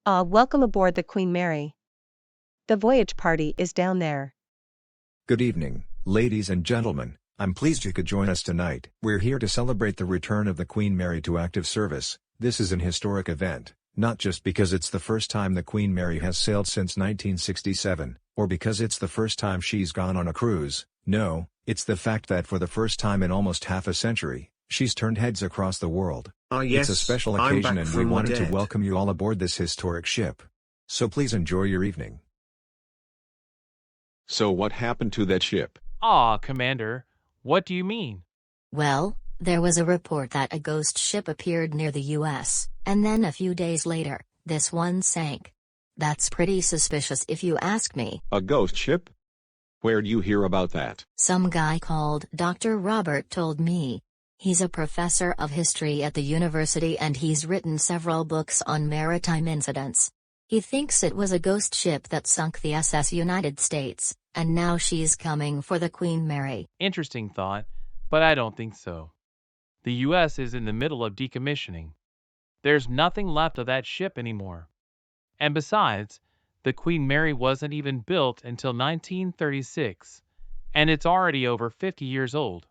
Welcome aboard the Queen Mary. The voyage party is down there. Good evening, ladies and gentlemen. I'm pleased you could join us tonight. We're here to celebrate the return of the Queen Mary to active service. This is an historic event, not just because it's the first time the Queen Mary has sailed since 1967, or because it's the first time she's gone on a cruise. No, it's the fact that for the first time in almost half a century, she's turned heads across the world. Yes, it's a special occasion and we wanted to welcome you all aboard this historic ship. So please enjoy your evening. So what happened to that ship? Commander, what do you mean? Well, there was a report that a ghost ship appeared near the US, and then a few days later, this one sank. That's pretty suspicious if you ask me. A ghost ship? Where'd you hear about that? Some guy called Dr. Robert told me. He's a professor of history at the university and he's written several books on maritime incidents. He thinks it was a ghost ship that sunk the SS United States, and now she's coming for the Queen Mary. Interesting thought, but I don't think so. The U.S. is in the middle of decommissioning. There's nothing left of that ship anymore. And besides, the Queen Mary wasn't even built until 1936, and it's already over 50 years old.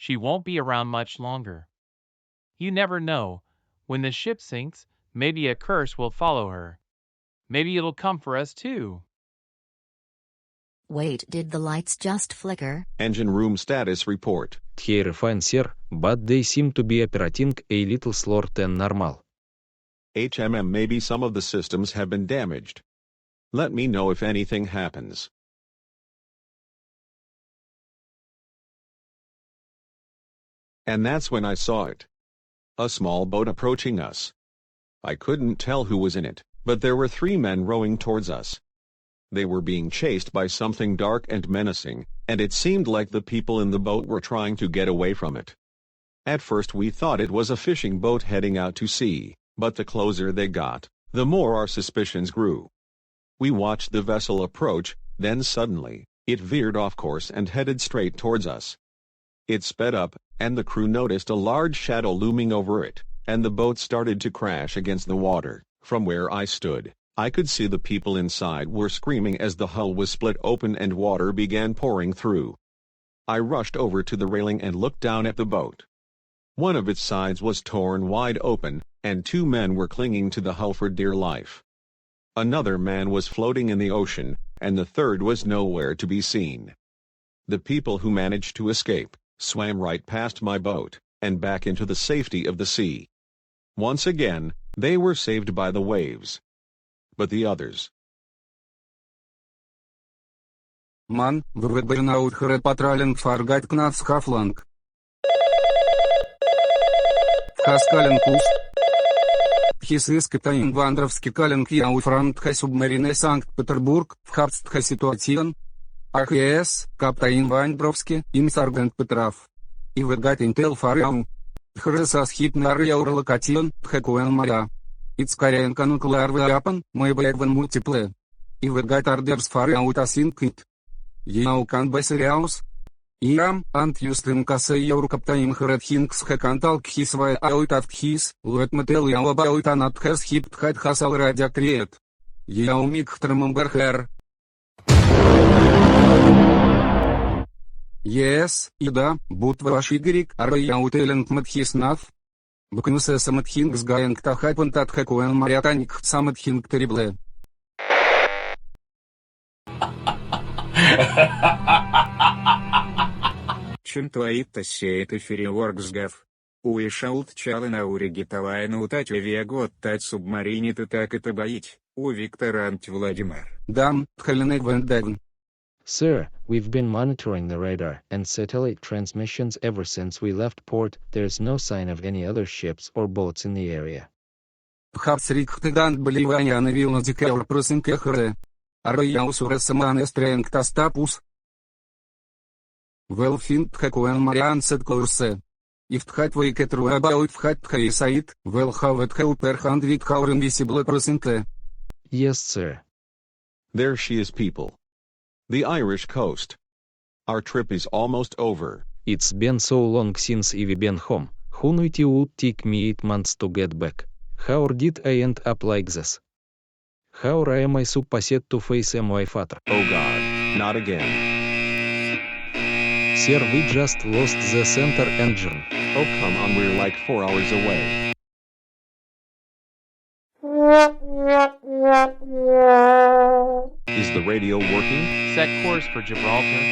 She won't be around much longer. You never know. When the ship sinks, maybe a curse will follow her. Maybe it'll come for us too. Wait, did the lights just flicker? Engine room status report. Here fine sir, but they seem to be operating a little slower than normal. Maybe some of the systems have been damaged. Let me know if anything happens. And that's when I saw it. A small boat approaching us. I couldn't tell who was in it, but there were 3 men rowing towards us. They were being chased by something dark and menacing, and it seemed like the people in the boat were trying to get away from it. At first we thought it was a fishing boat heading out to sea, but the closer they got, the more our suspicions grew. We watched the vessel approach, then suddenly, it veered off course and headed straight towards us. It sped up, and the crew noticed a large shadow looming over it, and the boat started to crash against the water. From where I stood, I could see the people inside were screaming as the hull was split open and water began pouring through. I rushed over to the railing and looked down at the boat. One of its sides was torn wide open, and 2 men were clinging to the hull for dear life. Another man was floating in the ocean, and the third was nowhere to be seen. The people who managed to escape swam right past my boat, and back into the safety of the sea. Once again, they were saved by the waves. But the others. Man, выборна утхре патрален фаргать кнац хафланг. Хаскален кус. Хисыски таин вандровски кален кияу франтха субмарине Санкт-Петербург, в хабстха ситуацион. АХС, каптаин Вандровски, им саргент Петрав. И выгать интел фариам. Хрысас хипнар яурлокатион, тхэкуэн маря. Ицкаренка нуклеар вяпан, мой бэквен мультипле. И выгать ардерс фариаутасин кит. Яукан бэсериаус. Ирам, антюстым касэ яуркаптаин хрэдхинкс хэкантал кхисвай аутавтхис, луэтмэтел яуабаутанат хэс хиптхат хасал радиакриет. Яумик хтрамамгархэр. Yes, и да, будь ваш Игорик, араяутелент матхиснав. Бкнусе саматхинг с гаянг тахайпан татхэкуэн марятаник саматхинг теребле. Чем твои-то сеет эфире ворксгав? Уишаут чалы на урегитовая на утать вегот тать субмарине ты так это боить, у Виктора Ант Владимир. Дам, тхаленек вендегн. Sir, we've been monitoring the radar and satellite transmissions ever since we left port. There's no sign of any other ships or boats in the area. Хапсрик тыгант боливания на вилна дикэур просынкэхрэ. Араяусура саман эстрэнк тастапус. Велфин тхэкуэн мариан сэткурсе. Ифтхат вейкетру абаут вхат тхэисаит, велхавет хэуперханд витхаурен висиблэ просынкэ. Yes, sir. There she is, people. The Irish coast. Our trip is almost over. It's been so long since I've been home. Who knew it would take me 8 months to get back? How did I end up like this? How am I supposed to face my father? Oh god, not again. Sir, we just lost the center engine. Oh come on, we're like 4 hours away. Is the radio working? Set course for Gibraltar.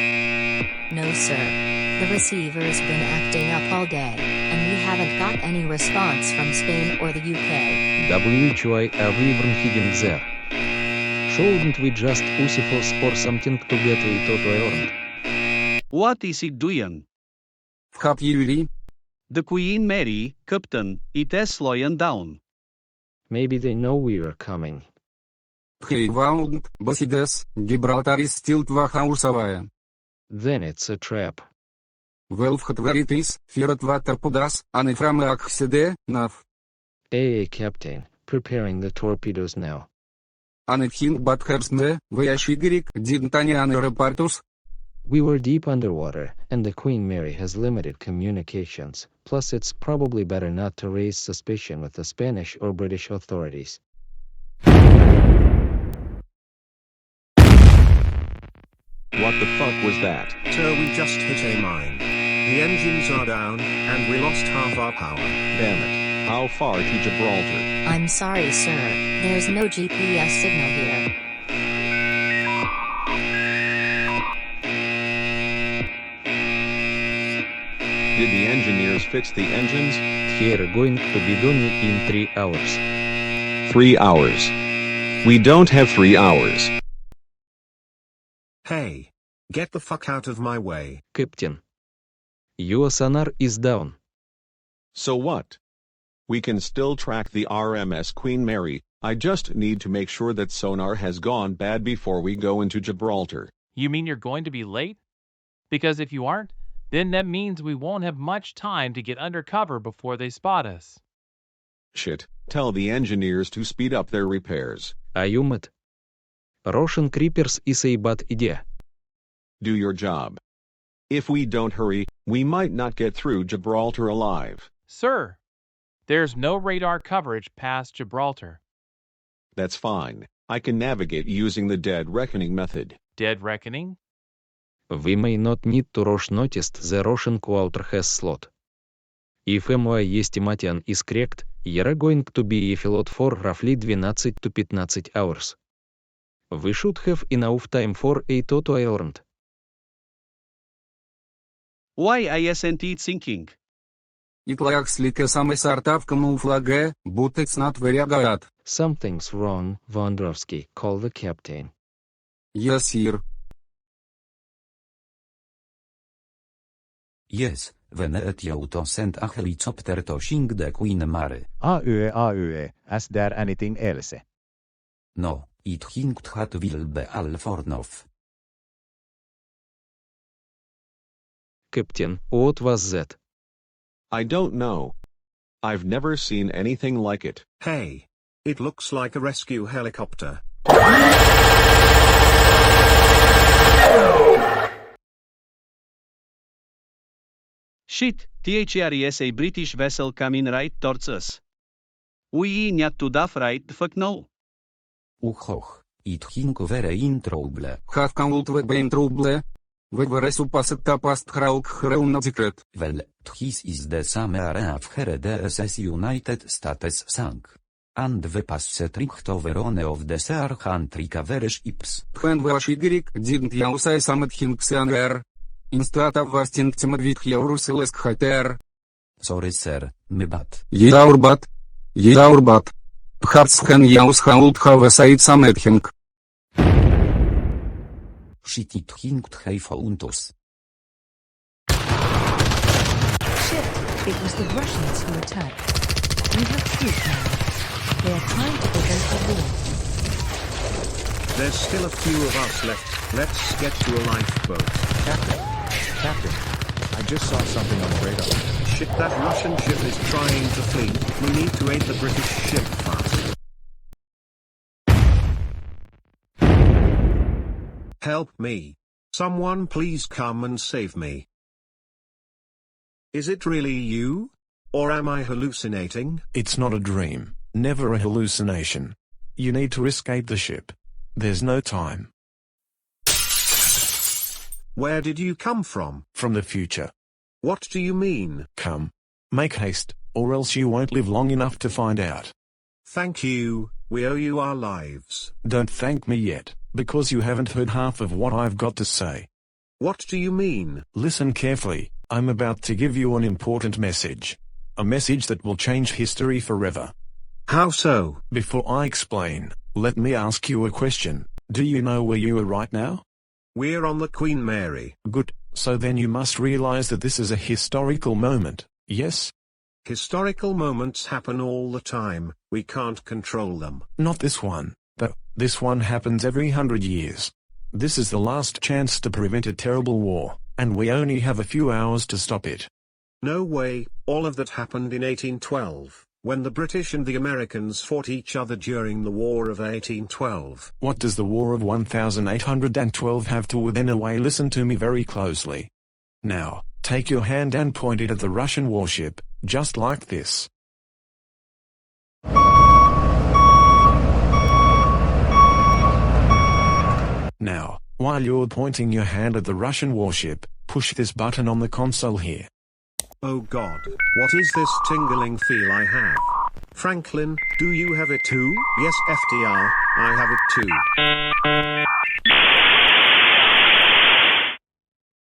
No, sir. The receiver's been acting up all day, and we haven't got any response from Spain or the UK. WHY are we even heading there? Shouldn't we just usifos or something to get it to island? What is it doing? Вхап Юрий. The Queen Mary, Captain, it is slowing down. Maybe they know we are coming. Хейваунд, Басидес, Гибралтар is still 2 hours away. Then it's a trap. Велфхат Veritis, Firat Waterpodas, Anifram Aksede, Nav. Captain, preparing the torpedoes now. Anethin Bathersme, Vayashigirik, Dintanian Repartus. We were deep underwater, and the Queen Mary has limited communications, plus it's probably better not to raise suspicion with the Spanish or British authorities. What the fuck was that? So we just hit a mine. The engines are down, and we lost half our power. Damn it. How far to Gibraltar? I'm sorry, sir. There's no GPS signal here. Did the engineers fix the engines? They're going to be done in 3 hours. 3 hours. We don't have 3 hours. Hey. Get the fuck out of my way. Captain. Your sonar is down. So what? We can still track the RMS Queen Mary. I just need to make sure that sonar has gone bad before we go into Gibraltar. You mean you're going to be late? Because if you aren't, then that means we won't have much time to get under cover before they spot us. Shit, tell the engineers to speed up their repairs. Ayumat. Russian creepers is a bad idea. Do your job. If we don't hurry, we might not get through Gibraltar alive. Sir, there's no radar coverage past Gibraltar. That's fine. I can navigate using the dead reckoning method. Dead reckoning? We may not need to rush notice the Russian quarter has slot. If my estimation is correct, you're going to be afloat for roughly 12 to 15 hours. We should have enough time for a total island. Why isn't it sinking? It looks like some sort of camouflage, but it's not very good. Something's wrong, Wondrowski, call the captain. Yes, sir. Yes, when it you to send a helicopter to sink the Queen Mary. AÖ, is there anything else? No, it hinkt hat will be all for enough. Captain, what was that? I don't know. I've never seen anything like it. Hey. It looks like a rescue helicopter. Shit, there is a British vessel coming right towards us. We need to daff right the fuck now. Uchoch, it hink very in trouble. Have count we be in trouble. We were supposed to pass Krauk Hreun secret. Well, this is the same area of her DSS United States sank. And we passed tricked over one of the Sir country cover ships. When Vashigrik didn't you say some hinks on air? Instead of wasting time with your useless hater. Sorry sir, me bad. Our bad. Perhaps can you would have said something. Shit it hinked have found us. Shit, it was the Russians who attacked. We have proof now. They are trying to prevent the war. There's still a few of us left. Let's get to a lifeboat. Captain, I just saw something on the radar. Shit, that Russian ship is trying to flee. We need to aid the British ship fast. Help me. Someone please come and save me. Is it really you? Or am I hallucinating? It's not a dream, never a hallucination. You need to escape the ship. There's no time. Where did you come from? From the future. What do you mean? Come. Make haste, or else you won't live long enough to find out. Thank you, we owe you our lives. Don't thank me yet, because you haven't heard half of what I've got to say. What do you mean? Listen carefully, I'm about to give you an important message. A message that will change history forever. How so? Before I explain, let me ask you a question. Do you know where you are right now? We're on the Queen Mary. Good, so then you must realize that this is a historical moment, yes? Historical moments happen all the time, we can't control them. Not this one, though. This one happens every 100 years. This is the last chance to prevent a terrible war, and we only have a few hours to stop it. No way, all of that happened in 1812, when the British and the Americans fought each other during the War of 1812. What does the War of 1812 have to with anyway? Listen to me very closely. Now, take your hand and point it at the Russian warship, just like this. Now, while you're pointing your hand at the Russian warship, push this button on the console here. Oh God, what is this tingling feel I have? Franklin, do you have it too? Yes, FDR, I have it too.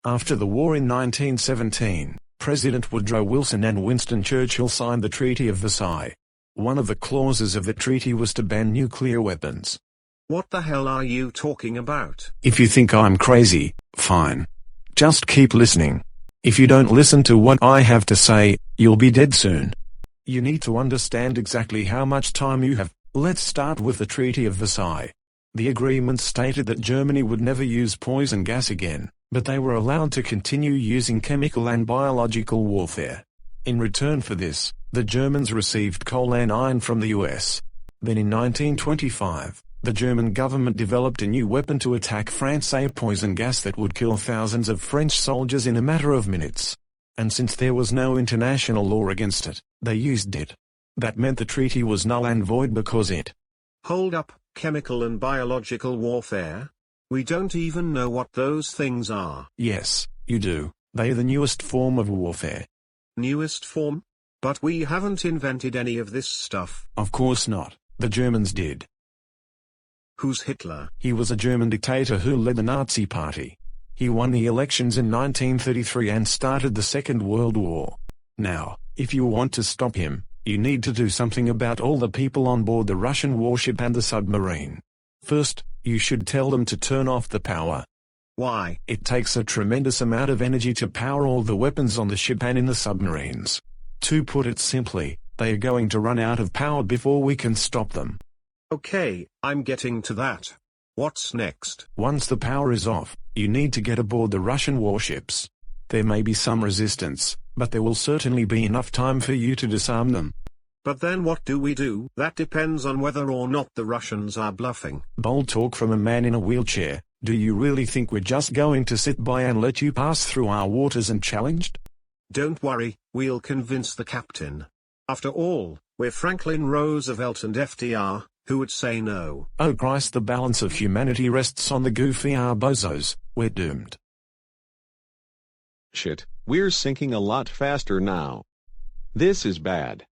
After the war in 1917, President Woodrow Wilson and Winston Churchill signed the Treaty of Versailles. One of the clauses of the treaty was to ban nuclear weapons. What the hell are you talking about? If you think I'm crazy, fine. Just keep listening. If you don't listen to what I have to say, you'll be dead soon. You need to understand exactly how much time you have. Let's start with the Treaty of Versailles. The agreement stated that Germany would never use poison gas again, but they were allowed to continue using chemical and biological warfare. In return for this, the Germans received coal and iron from the US. Then in 1925, the German government developed a new weapon to attack France, a poison gas that would kill thousands of French soldiers in a matter of minutes. And since there was no international law against it, they used it. That meant the treaty was null and void because it. Hold up, chemical and biological warfare? We don't even know what those things are. Yes, you do. They are the newest form of warfare. Newest form? But we haven't invented any of this stuff. Of course not. The Germans did. Who's Hitler? He was a German dictator who led the Nazi Party. He won the elections in 1933 and started the Second World War. Now, if you want to stop him, you need to do something about all the people on board the Russian warship and the submarine. First, you should tell them to turn off the power. Why? It takes a tremendous amount of energy to power all the weapons on the ship and in the submarines. To put it simply, they are going to run out of power before we can stop them. Okay, I'm getting to that. What's next? Once the power is off, you need to get aboard the Russian warships. There may be some resistance, but there will certainly be enough time for you to disarm them. But then what do we do? That depends on whether or not the Russians are bluffing. Bold talk from a man in a wheelchair. Do you really think we're just going to sit by and let you pass through our waters unchallenged? Don't worry, we'll convince the captain. After all, we're Franklin Roosevelt and FDR. Who would say no? Oh Christ, the balance of humanity rests on the goofy bozos. We're doomed. Shit, we're sinking a lot faster now. This is bad.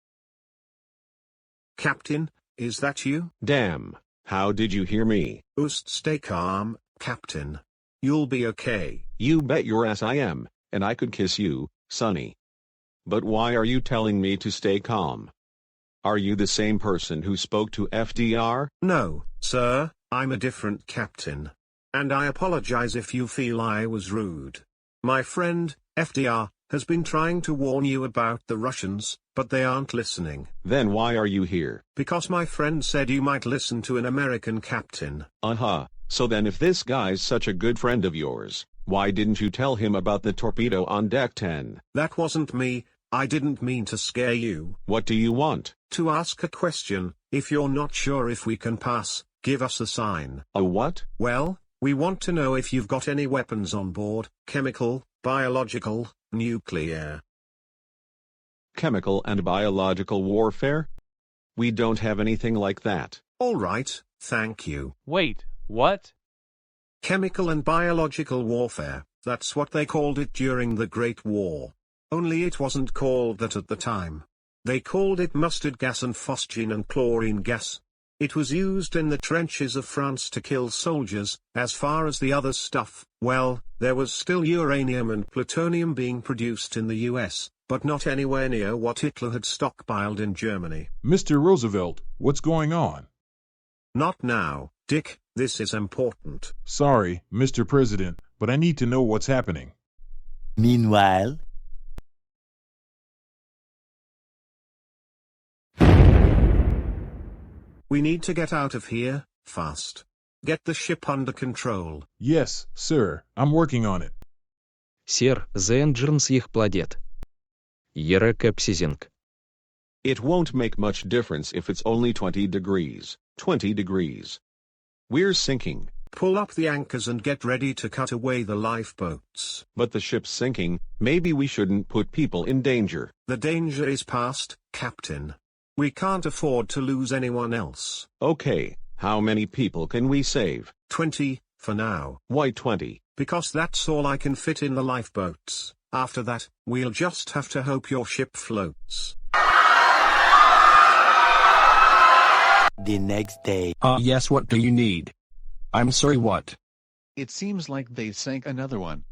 Captain, is that you? Damn, how did you hear me? Stay calm, Captain. You'll be okay. You bet your ass I am, and I could kiss you, Sonny. But why are you telling me to stay calm? Are you the same person who spoke to FDR? No, sir, I'm a different captain. And I apologize if you feel I was rude. My friend, FDR, has been trying to warn you about the Russians, but they aren't listening. Then why are you here? Because my friend said you might listen to an American captain. So then if this guy's such a good friend of yours, why didn't you tell him about the torpedo on deck 10? That wasn't me. I didn't mean to scare you. What do you want? To ask a question. If you're not sure if we can pass, give us a sign. A what? Well, we want to know if you've got any weapons on board, chemical, biological, nuclear. Chemical and biological warfare? We don't have anything like that. All right, thank you. Wait, what? Chemical and biological warfare, that's what they called it during the Great War. Only it wasn't called that at the time. They called it mustard gas and phosgene and chlorine gas. It was used in the trenches of France to kill soldiers. As far as the other stuff, well, there was still uranium and plutonium being produced in the US, but not anywhere near what Hitler had stockpiled in Germany. Mr. Roosevelt, what's going on? Not now, Dick, this is important. Sorry, Mr. President, but I need to know what's happening. Meanwhile, we need to get out of here, fast. Get the ship under control. Yes, sir, I'm working on it. Сир, the engines їх плодять. Єре кепсізінг. It won't make much difference if it's only 20 degrees. 20 degrees. We're sinking. Pull up the anchors and get ready to cut away the lifeboats. But the ship's sinking, maybe we shouldn't put people in danger. The danger is past, Captain. We can't afford to lose anyone else. Okay, how many people can we save? 20, for now. Why 20? Because that's all I can fit in the lifeboats. After that, we'll just have to hope your ship floats. the next day. Yes, what do you need? I'm sorry, what? It seems like they sank another one.